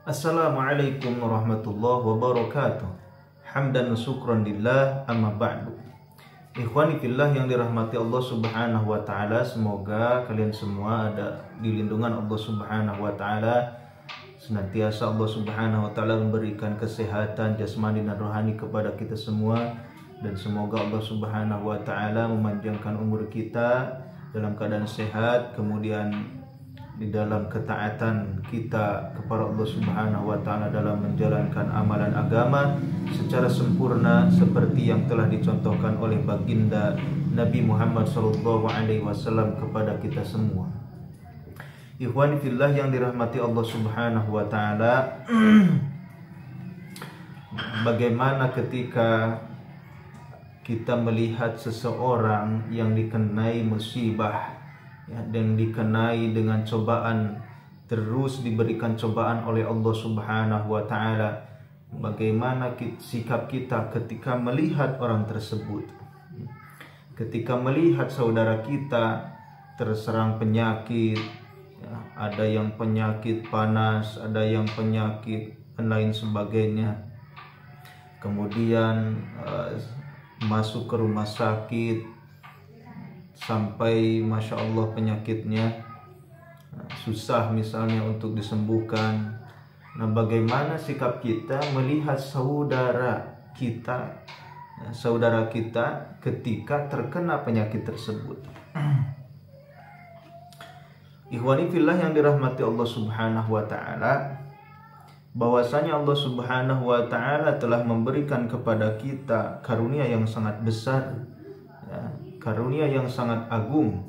Assalamualaikum warahmatullahi wabarakatuh. Hamdan syukran lillah, amma ba'du. Ikhwani fillah yang dirahmati Allah Subhanahu wa taala, semoga kalian semua ada di lindungan Allah Subhanahu wa taala. Senantiasa Allah Subhanahu wa taala memberikan kesehatan jasmani dan rohani kepada kita semua, dan semoga Allah Subhanahu wa taala memanjangkan umur kita dalam keadaan sehat, kemudian di dalam ketaatan kita kepada Allah Subhanahu wa taala dalam menjalankan amalan agama secara sempurna seperti yang telah dicontohkan oleh baginda Nabi Muhammad SAW kepada kita semua. Ikhwani fillah yang dirahmati Allah Subhanahu wa taala, bagaimana ketika kita melihat seseorang yang dikenai musibah, dan dikenai dengan cobaan, terus diberikan cobaan oleh Allah Subhanahu wa taala, bagaimana sikap kita ketika melihat orang tersebut, ketika melihat saudara kita terserang penyakit, ada yang penyakit panas, ada yang penyakit dan lain sebagainya, kemudian masuk ke rumah sakit sampai Masya Allah penyakitnya susah misalnya untuk disembuhkan. Nah, bagaimana sikap kita melihat saudara kita ketika terkena penyakit tersebut? Ikhwani fillah yang dirahmati Allah Subhanahu wa taala, bahwasanya Allah Subhanahu wa taala telah memberikan kepada kita karunia yang sangat besar, karunia yang sangat agung,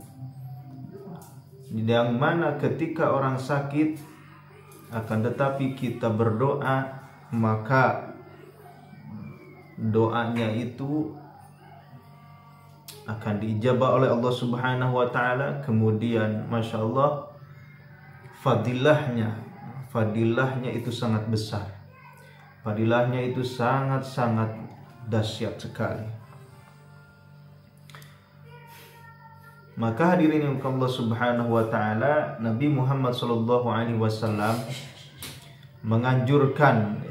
yang mana ketika orang sakit akan tetapi kita berdoa, maka doanya itu akan diijabah oleh Allah Subhanahu wa taala. Kemudian Masya Allah, fadilahnya itu sangat besar, fadilahnya itu sangat dahsyat sekali. Maka hadirin yang Allah Subhanahu wa taala, Nabi Muhammad SAW menganjurkan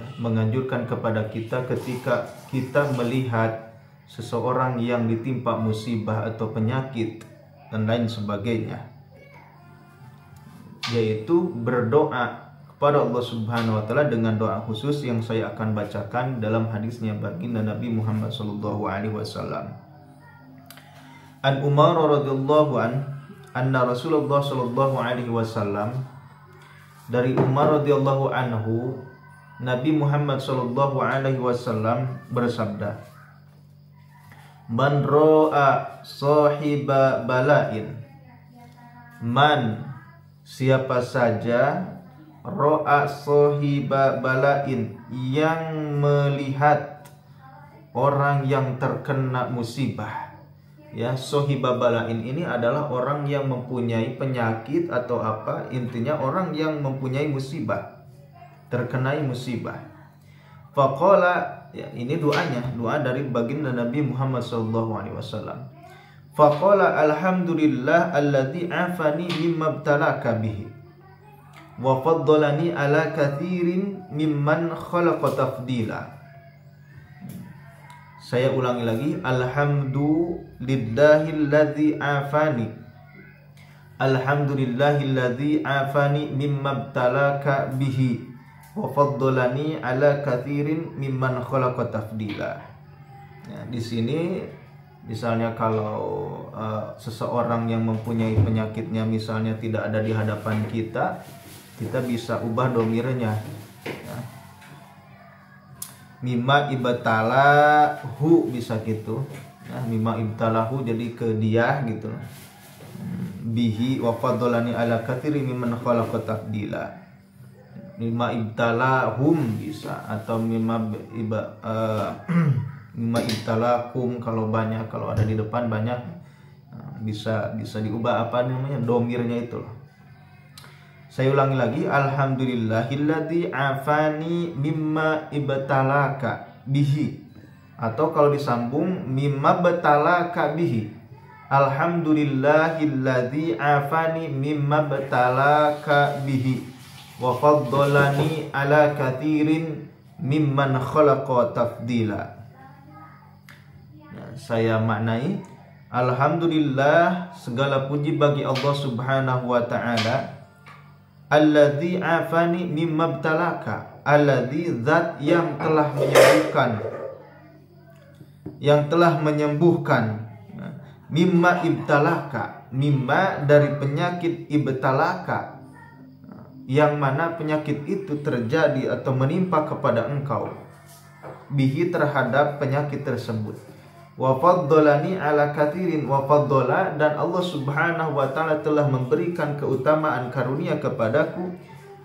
kepada kita ketika kita melihat seseorang yang ditimpa musibah atau penyakit dan lain sebagainya, yaitu berdoa kepada Allah Subhanahu wa taala dengan doa khusus yang saya akan bacakan dalam hadisnya baginda Nabi Muhammad SAW. An Umar radhiyallahu anna Rasulullah sallallahu alaihi wasallam, dari Umar radhiyallahu anhu, Nabi Muhammad sallallahu alaihi wasallam bersabda, man ra'a sahiba bala'in, man siapa saja, ra'a sahiba bala'in yang melihat orang yang terkena musibah. Ya, sohiba bala'in ini adalah orang yang mempunyai penyakit atau apa, intinya orang yang mempunyai musibah, terkenai musibah. Faqala, ya, ini doanya, doa dari baginda Nabi Muhammad SAW. Faqala alhamdulillah alladzi afani mimma ibtalaka bihi wa faddalani ala katsirin mimman khalaqa tafdila. Saya ulangi lagi, alhamdulillahilladzi afani, alhamdulillahilladzi afani mimma ibtalaka bihi wa faddalani ala katsirin mimman khalaqa tafdila. Ya, di sini misalnya kalau seseorang yang mempunyai penyakitnya misalnya tidak ada di hadapan kita, kita bisa ubah domirnya, ya. Mimma ibtalahu bisa gitu, ya, mimma ibtalahu jadi ke dia gitu. Bihi wa faddalani ala katsirin mimman khalaqa tafdila. Mimma ibtalahum bisa, atau mimma ibtalakum kalau banyak, kalau ada di depan banyak, bisa diubah apa namanya, domirnya itu. Saya ulangi lagi, alhamdulillahilladzi afani mimma ibtalaka bihi, atau kalau disambung mimma ibtalaka bihi, alhamdulillahilladzi afani mimma ibtalaka bihi wa faddalani ala katsirin mimman khalaqa tafdila. Saya maknai, alhamdulillah, segala puji bagi Allah Subhanahu wa taala, alladzi afani mimma btalaka, alladzi, zat yang telah menyembuhkan, mimma ibtalaka, mimma dari penyakit, ibtalaka yang mana penyakit itu terjadi atau menimpa kepada engkau, bihi terhadap penyakit tersebut. Wa faddalani ala katsirin, wa faddala, dan Allah Subhanahu wa taala telah memberikan keutamaan karunia kepadaku,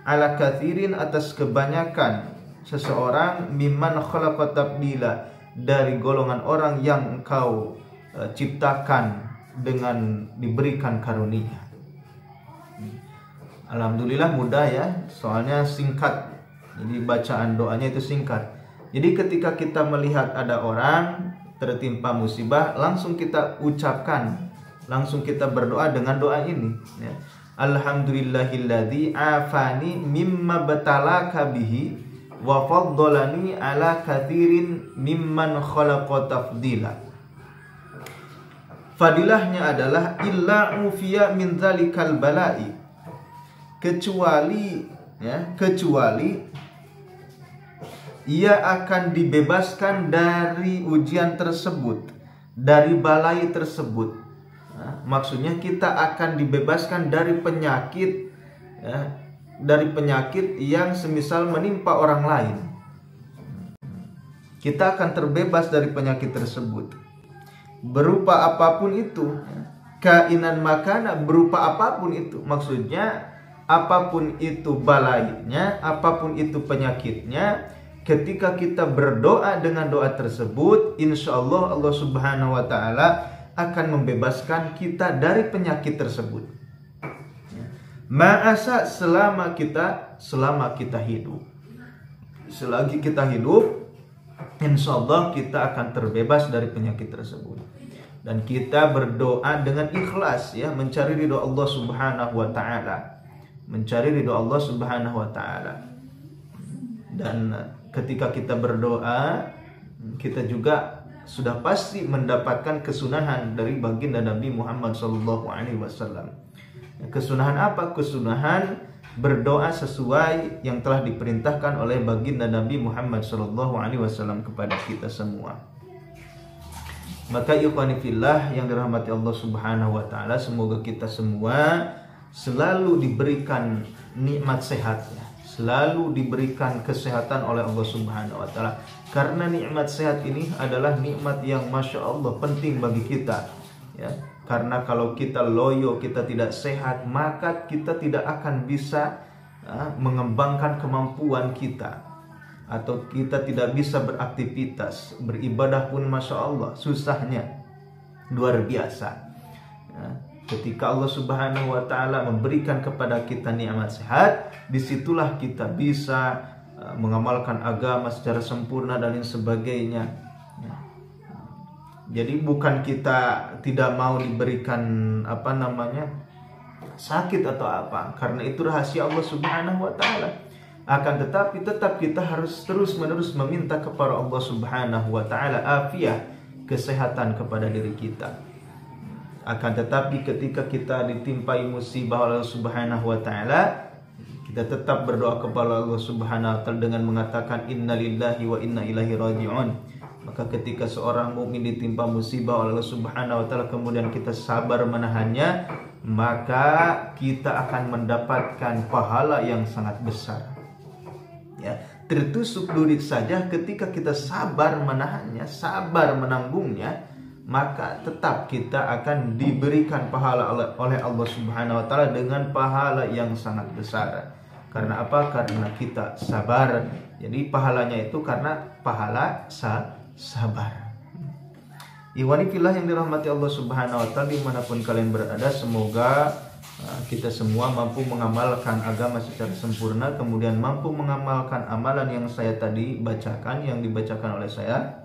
ala katsirin, atas kebanyakan seseorang, mimman khalaqa tabdila, dari golongan orang yang engkau ciptakan dengan diberikan karunia. Alhamdulillah mudah ya, soalnya singkat. Jadi bacaan doanya itu singkat. Jadi ketika kita melihat ada orang tertimpa musibah, langsung kita ucapkan, langsung kita berdoa dengan doa ini ya. Alhamdulillahilladzi afani mimma batalaka bihi wa faddalani ala katsirin mimman khalaqa tafdila. Fadilahnya adalah illa ufiya min zalikal bala'i, kecuali ia akan dibebaskan dari ujian tersebut, dari balai tersebut. Maksudnya kita akan dibebaskan dari penyakit ya, dari penyakit yang semisal menimpa orang lain. Kita akan terbebas dari penyakit tersebut, berupa apapun itu, kainan makana, berupa apapun itu. Maksudnya apapun itu balainya, apapun itu penyakitnya, ketika kita berdoa dengan doa tersebut, insya Allah Allah Subhanahu wa taala akan membebaskan kita dari penyakit tersebut. Ma'asa, selama kita hidup. Selagi kita hidup, insya Allah kita akan terbebas dari penyakit tersebut. Dan kita berdoa dengan ikhlas ya, mencari ridho Allah Subhanahu wa taala. Mencari ridho Allah Subhanahu wa taala. Dan ketika kita berdoa, kita juga sudah pasti mendapatkan kesunahan dari baginda Nabi Muhammad SAW. Kesunahan apa? Kesunahan berdoa sesuai yang telah diperintahkan oleh baginda Nabi Muhammad SAW kepada kita semua. Maka ikhwani fillah yang dirahmati Allah Subhanahu wa taala, semoga kita semua selalu diberikan nikmat sehatnya, selalu diberikan kesehatan oleh Allah Subhanahu wa taala. Karena nikmat sehat ini adalah nikmat yang Masya Allah penting bagi kita ya. Karena kalau kita loyo, kita tidak sehat, maka kita tidak akan bisa mengembangkan kemampuan kita, atau kita tidak bisa beraktivitas, beribadah pun Masya Allah susahnya luar biasa ya. Ketika Allah Subhanahu wa taala memberikan kepada kita nikmat sehat, disitulah kita bisa mengamalkan agama secara sempurna dan lain sebagainya. Jadi bukan kita tidak mau diberikan sakit atau apa, karena itu rahasia Allah Subhanahu wa taala. Akan tetapi tetap kita harus terus-menerus meminta kepada Allah Subhanahu wa taala afiah, kesehatan kepada diri kita. Akan tetapi ketika kita ditimpai musibah oleh Allah Subhanahu wa taala, kita tetap berdoa kepada Allah Subhanahu wa taala dengan mengatakan innalillahi wa inna ilaihi raji'un. Maka ketika seorang mukmin ditimpa musibah oleh Allah Subhanahu wa taala, kemudian kita sabar menahannya, maka kita akan mendapatkan pahala yang sangat besar. Ya, tertusuk lurik saja ketika kita sabar menahannya, sabar menanggungnya, maka tetap kita akan diberikan pahala oleh Allah Subhanahu wa taala dengan pahala yang sangat besar. Karena apa? Karena kita sabar. Jadi pahalanya itu karena pahala sabar. Ikhwani fillah yang dirahmati Allah Subhanahu wa taala dimanapun kalian berada, semoga kita semua mampu mengamalkan agama secara sempurna, kemudian mampu mengamalkan amalan yang saya tadi bacakan, yang dibacakan oleh saya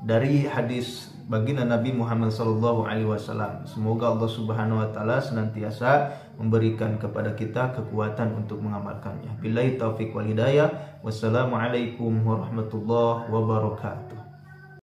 dari hadis baginda Nabi Muhammad SAW. Semoga Allah Subhanahu wa taala senantiasa memberikan kepada kita kekuatan untuk mengamalkannya. Billahi taufiq wal hidayah. Wassalamualaikum warahmatullahi wabarakatuh.